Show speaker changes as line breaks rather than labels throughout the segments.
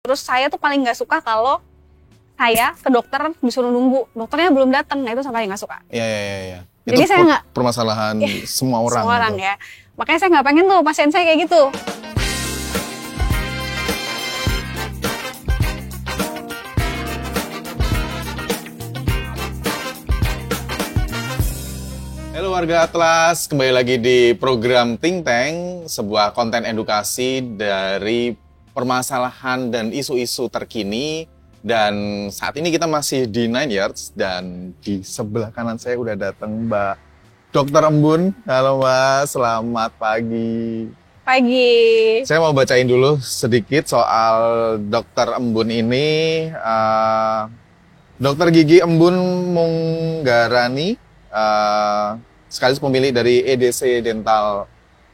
Terus saya tuh paling nggak suka kalau saya ke dokter disuruh nunggu, dokternya belum datang. Nah itu saya paling nggak suka.
Iya.
Jadi
Itu
saya nggak
permasalahan semua orang.
Semua orang
gitu.
ya. Makanya saya nggak pengen tuh pasien saya kayak gitu.
Halo warga Atlas, kembali lagi di program Think Tank, sebuah konten edukasi dari permasalahan dan isu-isu terkini. Dan saat ini kita masih di 9 Yards dan di sebelah kanan saya udah datang Mbak Dr. Embun. Halo Mbak, selamat pagi.
Pagi.
Saya mau bacain dulu sedikit soal Dr. Embun ini. Dr. Gigi Embun Munggarani, sekaligus pemilik dari EDC Dental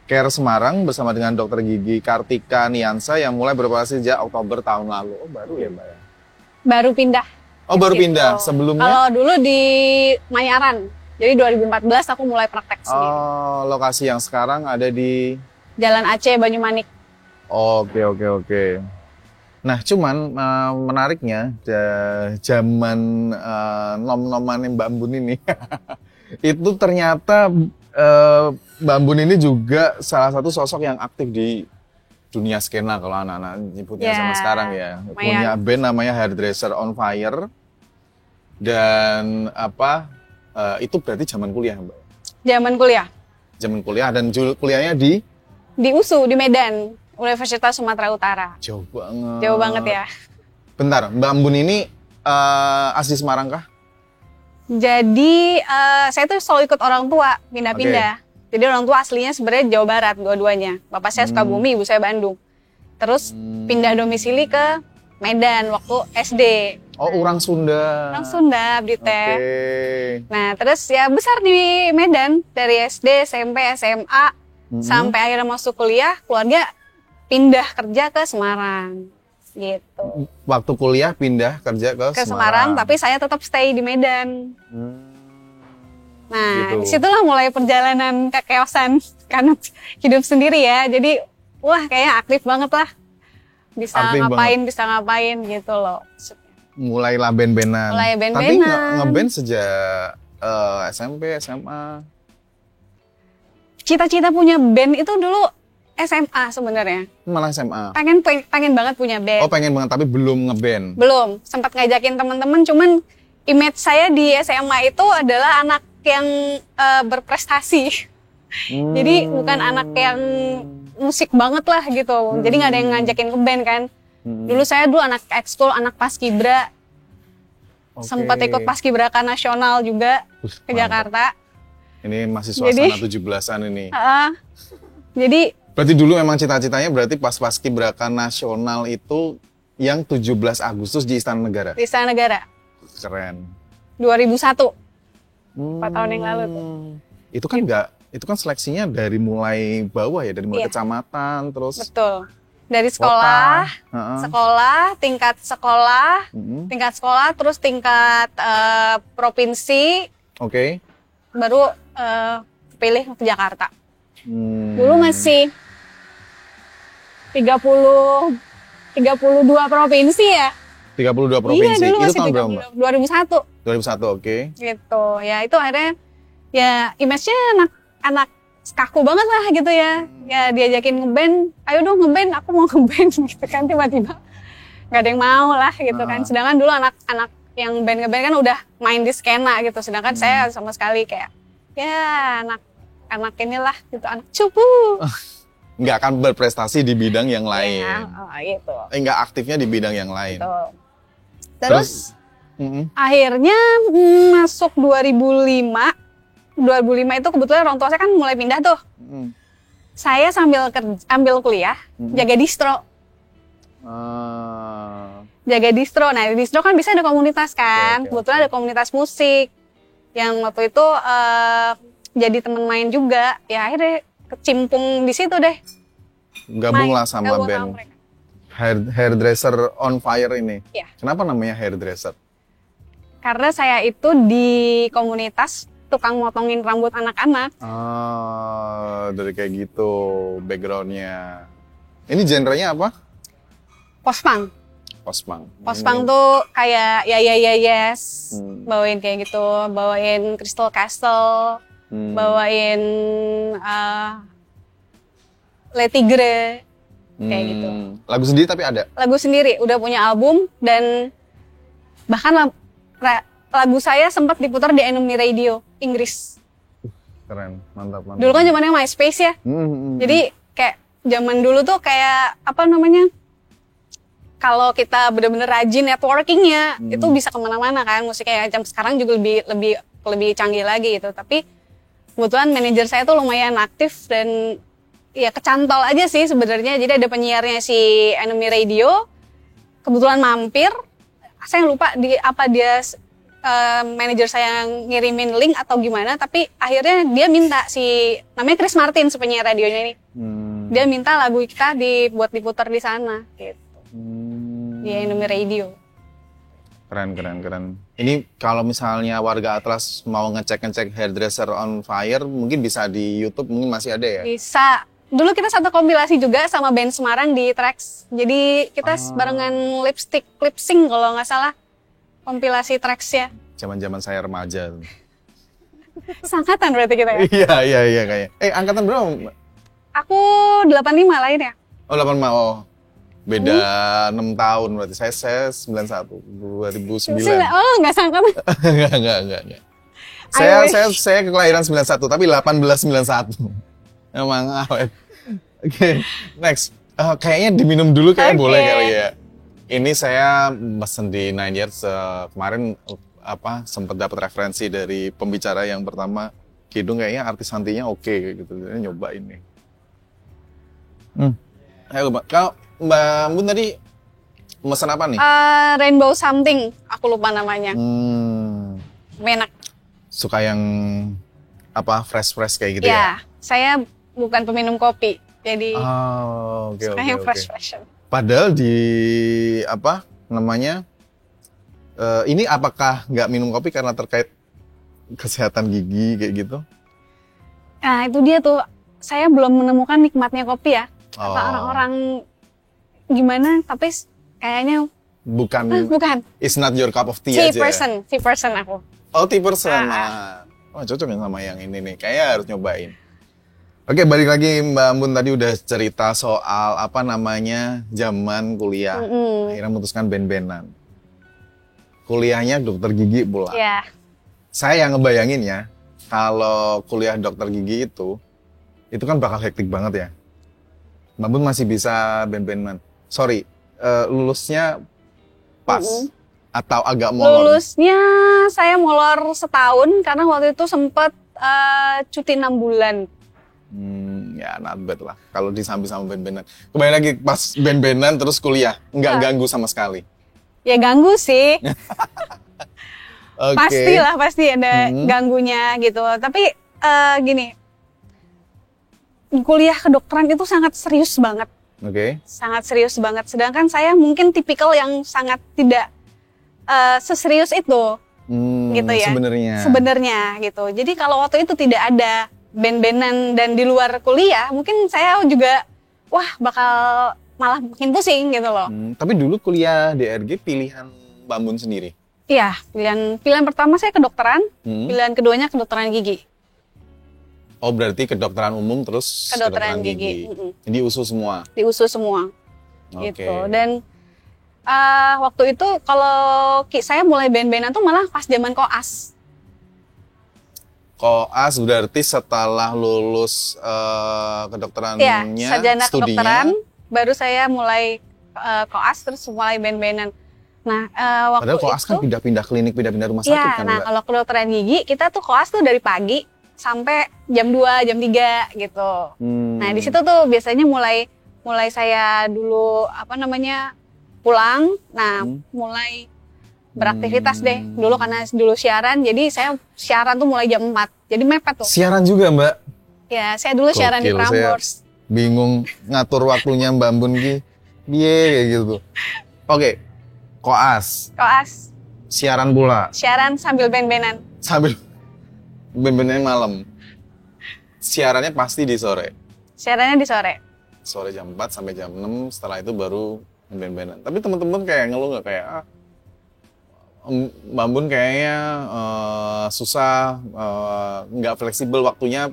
Care Semarang bersama dengan Dr. Gigi Kartika Niansa yang mulai beroperasi sejak Oktober tahun lalu. Oh, baru ya, Mbak?
Baru pindah.
Oh, baru pindah. Sebelumnya?
Kalau dulu di Mayaran. Jadi 2014 aku mulai praktek sendiri.
Oh, lokasi yang sekarang ada di
Jalan Aceh, Banyumanik.
Oke. Nah, cuman menariknya zaman nom-nomannya Mbak Embun ini itu ternyata Mbak Embun ini juga salah satu sosok yang aktif di dunia skena kalau anak-anak nyebutnya sama sekarang ya. Punya band namanya Hairdresser on Fire. Dan itu berarti zaman kuliah, Mbak?
Zaman kuliah.
Zaman kuliah dan kuliahnya di
USU, di Medan, Universitas Sumatera Utara.
Jauh banget.
Jauh banget ya.
Bentar, Mbak Embun ini asli Semarang kah?
Jadi saya tuh selalu ikut orang tua pindah-pindah. Jadi orang tua aslinya sebenarnya Jawa Barat dua-duanya. Bapak saya Sukabumi, ibu saya Bandung. Terus pindah domisili ke Medan waktu SD.
Oh, orang Sunda.
Orang Sunda, abdi teh.
Okay.
Nah, terus ya besar di Medan dari SD, SMP, SMA sampai akhirnya masuk kuliah, keluarga pindah kerja ke Semarang. Gitu.
Waktu kuliah pindah kerja ke
Semarang, tapi saya tetap stay di Medan. Nah,
gitu.
disitulah mulai perjalanan kekeosan karena hidup sendiri ya. Jadi, wah kayaknya aktif banget lah. Bisa ngapain gitu loh.
Mulailah band-bandan. Tapi ngeband sejak SMP, SMA.
Cita-cita punya band itu dulu SMA sebenarnya.
Malah SMA.
Pengen banget punya band.
Oh, pengen banget tapi belum ngeband.
Belum, sempat ngajakin teman-teman, cuman image saya di SMA itu adalah anak yang berprestasi. Jadi bukan anak yang musik banget lah gitu. Jadi nggak ada yang ngajakin ke band kan. Dulu saya anak ekskul, anak paskibra. Sempat ikut paskibraka nasional juga ke Jakarta.
Ini masih suasana 17-an ini.
Jadi
berarti dulu emang cita-citanya berarti pas paskibraka nasional itu yang 17 Agustus di Istana Negara.
Di Istana Negara.
Keren.
2001. 4 tahun yang lalu tuh.
Itu kan seleksinya dari mulai bawah ya, dari mulai kecamatan terus.
Betul. Dari sekolah, tingkat sekolah, terus tingkat provinsi.
Oke.
Baru pilih ke Jakarta. Dulu masih 32 provinsi ya.
32 provinsi.
Iya, dulu
itu
masih
tahun berapa, Mbak?
2001.
2001, oke.
Gitu. Ya, itu akhirnya ya image-nya anak kaku banget lah gitu ya. Ya diajakin ngeband, ayo dong ngeband, aku mau ngeband gitu kan, tiba-tiba nggak ada yang mau lah gitu kan. Sedangkan dulu anak-anak yang band-ngeband kan udah main di skena gitu. Sedangkan saya sama sekali kayak ya anak inilah gitu, anak cupu.
Nggak akan berprestasi di bidang yang lain.
Ya, gitu.
Nggak aktifnya di bidang yang lain.
Gitu. Terus akhirnya masuk 2005 itu kebetulan orang tua saya kan mulai pindah tuh. Saya ambil kuliah, jaga distro. Jaga distro. Nah, di distro kan bisa ada komunitas kan. Kebetulan ada komunitas musik. Yang waktu itu jadi teman main juga. Ya akhirnya kecimpung di situ deh.
Gabunglah sama band. Hairdresser on Fire ini.
Ya.
Kenapa namanya hairdresser?
Karena saya itu di komunitas tukang motongin rambut anak-anak.
Dari kayak gitu backgroundnya. Ini genrenya apa?
Post-punk.
Post-punk.
Post-punk tuh kayak ya yes,
Hmm.
bawain kayak gitu, bawain Crystal Castle, bawain Le Tigre, kayak gitu.
Lagu sendiri tapi ada?
Lagu sendiri, udah punya album, dan bahkan lagu saya sempat diputar di Enemy Radio, Inggris.
Keren, mantap.
Dulu kan zamannya MySpace ya, jadi kayak zaman dulu tuh kayak apa namanya, kalau kita bener-bener rajin networkingnya, itu bisa kemana-mana kan, musiknya jam sekarang juga lebih canggih lagi gitu. Tapi kebetulan manajer saya tuh lumayan aktif dan ya kecantol aja sih sebenarnya. Jadi ada penyiarnya si Enemy Radio, kebetulan mampir, saya lupa dia manajer saya ngirimin link atau gimana, tapi akhirnya dia minta namanya Chris Martin si penyiar radionya ini, dia minta lagu kita dibuat diputar di sana gitu, di Enemy Radio.
Keren. Ini kalau misalnya warga Atlas mau ngecek Hairdresser on Fire, mungkin bisa di YouTube, mungkin masih ada ya?
Bisa. Dulu kita satu kompilasi juga sama band Semarang di Tracks. Jadi kita barengan lip sync kalau nggak salah. Kompilasi Tracks ya.
Zaman-zaman saya remaja.
Sangkatan berarti kita ya?
Iya kayak. Angkatan berapa?
Aku 85 lahir ya.
Oh 85, beda 6 tahun berarti. Saya 91, 2009.
Oh nggak sangkatan.
Enggak. Saya kelahiran 91, tapi 1891. Emang awet. Oke, next. Kayaknya diminum dulu boleh kali ya. Ini saya mesen di 9 Years kemarin sempat dapat referensi dari pembicara yang pertama. Kidung kayaknya artis Santinya oke gitu. Jadi nyoba ini. Ayo Mbak, kalau Mbak Bun tadi mesen apa nih?
Rainbow something, aku lupa namanya. Enak.
Suka yang fresh kayak gitu ya?
Ya, saya bukan peminum kopi, jadi
suka
yang fresh.
Padahal di ini apakah nggak minum kopi karena terkait kesehatan gigi kayak gitu?
Nah itu dia tuh, saya belum menemukan nikmatnya kopi ya. Apa orang-orang gimana? Tapi kayaknya bukan.
It's not your cup of tea aja.
Tea person aku.
Oh, tea person. Cocok ya sama yang ini nih. Kayaknya harus nyobain. Oke, balik lagi Mbak Bun tadi udah cerita soal zaman kuliah. Akhirnya memutuskan band-bandan. Kuliahnya dokter gigi pula.
Iya.
Saya yang ngebayangin ya, kalau kuliah dokter gigi itu kan bakal hektik banget ya. Mbak Bun masih bisa band-bandan. Sorry, lulusnya pas atau agak molor?
Lulusnya saya molor setahun karena waktu itu sempat cuti 6 bulan.
Ya not bad lah kalau disambi sama band-bandan. Kembali lagi pas band-bandan terus kuliah, nggak ganggu sama sekali? Ya
ganggu sih.
Okay.
Pasti ada ganggunya gitu. Tapi gini, kuliah kedokteran itu sangat serius banget. Sangat serius banget. Sedangkan saya mungkin tipikal yang sangat tidak seserius itu, gitu ya. Sebenarnya gitu. Jadi kalau waktu itu tidak ada band-bandan dan di luar kuliah, mungkin saya juga bakal malah makin pusing gitu loh.
Tapi dulu kuliah DRG pilihan Mbak Bun sendiri?
Iya, pilihan pertama saya kedokteran, pilihan keduanya kedokteran gigi.
Oh berarti kedokteran umum terus kedokteran gigi. Di USU semua?
Di USU semua. Gitu. Dan waktu itu kalau saya mulai band-bandan tuh malah pas zaman koas.
Koas berarti setelah lulus kedokterannya,
sarjana
studinya.
Kedokteran, baru saya mulai koas terus mulai band-bandan. Nah, waktu
padahal koas kan pindah-pindah klinik, pindah-pindah rumah sakit kan?
Nah kalau kedokteran gigi kita tuh koas tuh dari pagi sampai jam 2, jam 3 gitu. Nah di situ tuh biasanya mulai saya dulu pulang, mulai beraktivitas deh. Dulu karena siaran, jadi saya siaran tuh mulai jam 4. Jadi mepet tuh.
Siaran juga Mbak?
Ya, saya dulu siaran di Prambors.
Bingung ngatur waktunya Mbak Bun kayak gitu. Oke, koas. Siaran pula.
Siaran sambil band-bandan.
Sambil band-bandannya malam. Siarannya pasti di sore.
Siarannya di sore.
Sore jam 4 sampai jam 6, setelah itu baru ben-benan. Tapi teman-teman kayak ngeluh nggak kayak Mbak Ambun kayaknya susah, nggak fleksibel waktunya,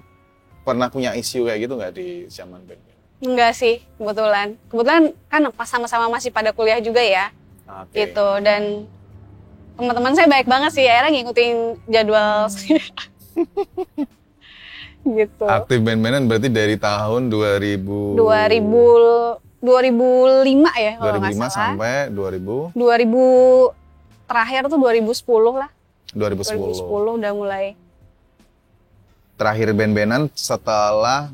pernah punya isu kayak gitu nggak di zaman ben-benan?
Enggak sih, kebetulan. Kebetulan kan pas sama-sama masih pada kuliah juga ya.
Oke.
Gitu, dan teman-teman saya baik banget sih, akhirnya ngikutin jadwal saya. Gitu.
Aktif ben-benan berarti dari tahun
2005 ya kalau nggak
2005
salah.
sampai 2000
terakhir tuh 2010 lah.
2010.
2010 udah mulai.
Terakhir ben-benan setelah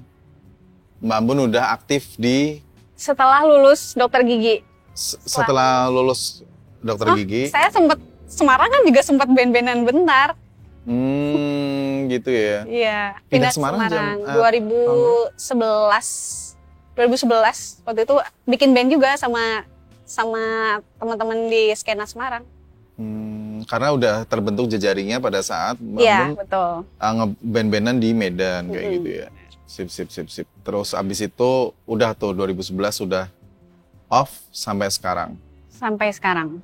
Mbak Ambun udah aktif di
Setelah lulus dokter gigi.
setelah lulus dokter gigi.
Saya Semarang kan juga sempat ben-benan bentar.
Gitu ya.
Iya,
Pindah
pindah ke
Semarang
Semarang,
jam-
2011 waktu itu bikin band juga sama teman-teman di skena Semarang.
Karena udah terbentuk jejaringnya pada saat Mbak
Iya,
Ambun
betul.
ngeband-bandan di Medan kayak gitu ya. Sip. Terus abis itu udah tuh 2011 udah off sampai sekarang.
Sampai sekarang.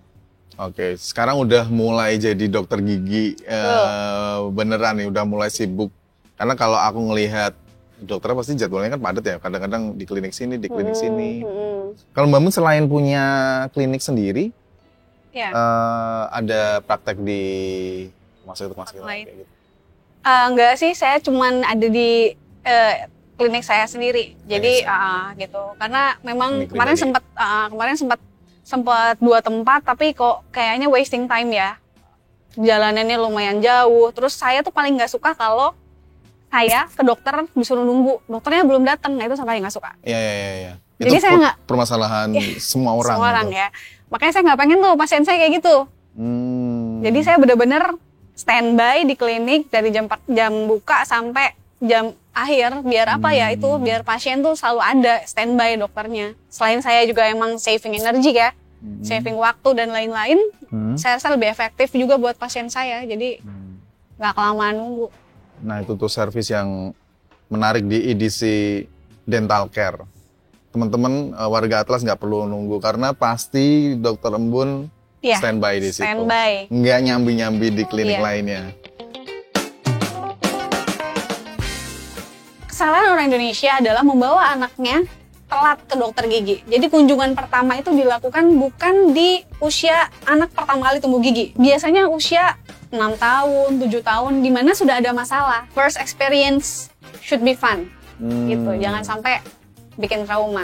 Oke, sekarang udah mulai jadi dokter gigi beneran nih, udah mulai sibuk. Karena kalau aku ngelihat dokter pasti jadwalnya kan padat ya. Kadang-kadang di klinik sini, di klinik sini. Kalau Mbak Mun selain punya klinik sendiri,
Ya.
ada praktek di rumah sakit
Lain.
kayak gitu.
Enggak sih, saya cuman ada di klinik saya sendiri. Jadi gitu. Karena memang
Klinik
kemarin
pribadi.
sempat 2 tempat, tapi kok kayaknya wasting time ya. Jalanannya lumayan jauh. Terus saya tuh paling nggak suka kalau saya ke dokter disuruh nunggu. Dokternya belum datang, nah itu saya paling nggak suka.
Iya.
Jadi
Itu
saya nggak
permasalahan semua orang.
Semua orang
gitu.
ya. Makanya saya nggak pengen tuh pasien saya kayak gitu. Jadi saya bener-bener standby di klinik dari jam buka sampai jam akhir, biar apa ya itu, biar pasien tuh selalu ada standby dokternya. Selain saya juga emang saving energi ya, saving waktu dan lain-lain, saya rasa lebih efektif juga buat pasien saya, jadi nggak kelamaan nunggu.
Nah itu tuh service yang menarik di edisi dental care. Teman-teman warga Atlas nggak perlu nunggu karena pasti dokter Embun
Iya,
standby di situ.
standby.
Nggak nyambi-nyambi di klinik
Iya.
lainnya.
Kesalahan orang Indonesia adalah membawa anaknya telat ke dokter gigi. Jadi kunjungan pertama itu dilakukan bukan di usia anak pertama kali tumbuh gigi. Biasanya usia 6 tahun, 7 tahun, di mana sudah ada masalah. First experience should be fun. Gitu, jangan sampai bikin trauma.